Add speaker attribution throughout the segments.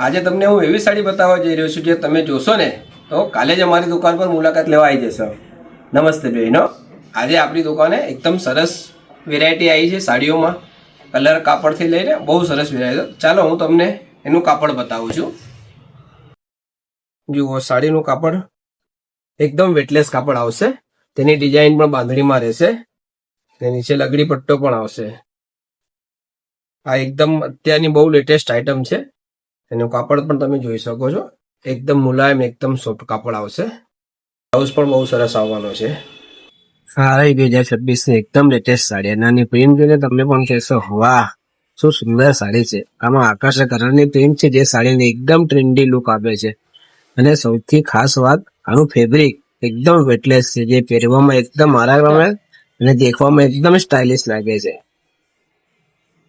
Speaker 1: આજે તમને હું એવી સાડી બતાવવા જઈ રહ્યો છું જે તમે જોશો ને તો કાલે જ અમારી દુકાન પર મુલાકાત લેવા આવી જશો. નમસ્તે બહેનો, આજે આપણી દુકાને એકદમ સરસ વેરાયટી આવી છે સાડીઓમાં. કલર કાપડથી લઈને બહુ સરસ વેરાયટી. ચાલો હું તમને એનું કાપડ બતાવું છું. જુઓ, સાડીનું કાપડ એકદમ વેટલેસ કાપડ આવશે. તેની ડિઝાઇન પણ બાંધણીમાં રહેશે. ને નીચે લગડી પટ્ટો પણ આવશે. આ એકદમ અત્યારની બહુ લેટેસ્ટ આઇટમ છે. એનું કાપડ પણ તમે જોઈ શકો છો. એકદમ મુલાયમ, એકદમ સોફ્ટ કાપડ આવશે. બ્લાઉઝ પણ બહુ સરસ આવવાનો છે.
Speaker 2: હા, 2026 ની એકદમ લેટેસ્ટ સાડી અને આની પ્રિન્ટ જોઈને તમે પણ કહેશો વાહ શું સુંદર સાડી છે. આમાં આકાશી કલરની પ્રિન્ટ છે જે સાડીને એકદમ ટ્રેન્ડી લુક આપે છે. અને સૌથી ખાસ વાત, આનું ફેબ્રિક એકદમ વેટલેસ છે જે પહેરવામાં એકદમ આરામદાયક અને દેખવામાં એકદમ સ્ટાઇલિશ લાગે છે.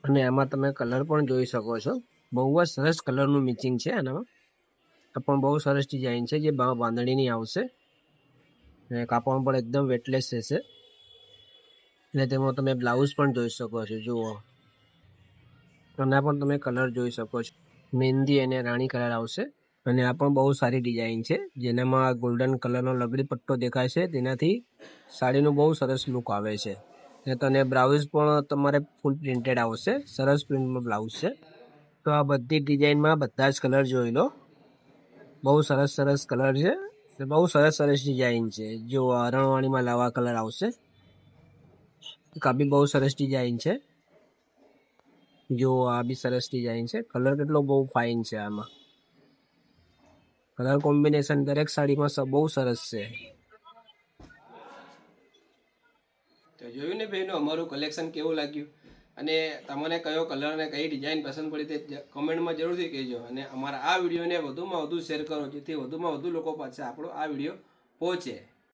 Speaker 2: અને આમાં તમે કલર પણ જોઈ શકો છો. બહુ જ સરસ કલરનું મેચિંગ છે આનામાં. આ પણ બહુ સરસ ડિઝાઇન છે જે બાંધણીની આવશે. અને કાપડ પણ એકદમ વેટલેસ રહેશે. અને તેમાં તમે બ્લાઉઝ પણ જોઈ શકો છો. જુઓ, આના પણ તમે કલર જોઈ શકો છો. મહેંદી અને રાણી કલર આવશે. અને આ પણ બહુ સારી ડિઝાઇન છે જેનામાં ગોલ્ડન કલરનો લગડી પટ્ટો દેખાય છે. તેનાથી સાડીનું બહુ સરસ લુક આવે છે. અને તને બ્લાઉઝ પણ તમારે ફૂલ પ્રિન્ટેડ આવશે. સરસ પ્રિન્ટનું બ્લાઉઝ છે. તો આ બધી ડિઝાઇનમાં બધા જ કલર જોઈ લો. બહુ સરસ સરસ કલર છે. બહુ સરસ સરસ ડિઝાઇન છે. જો હરણવાણીમાં લાવા કલર આવશે. આ બી બહુ સરસ ડિઝાઇન છે. જો આ બી સરસ ડિઝાઇન છે. કલર કેટલો બહુ ફાઇન છે. આમાં કલર કોમ્બિનેશન દરેક સાડીમાં બહુ સરસ છે.
Speaker 1: તો જોયું ને બહેનો, અમારું કલેક્શન કેવું લાગ્યું અને તમને કયો કલર અને કઈ ડિઝાઇન પસંદ પડી તે કમેન્ટમાં જરૂરથી કહેજો. અને અમારા આ વિડીયોને વધુમાં વધુ શેર કરો જેથી વધુમાં વધુ લોકો પાસે આપણો આ વિડીયો પહોંચે.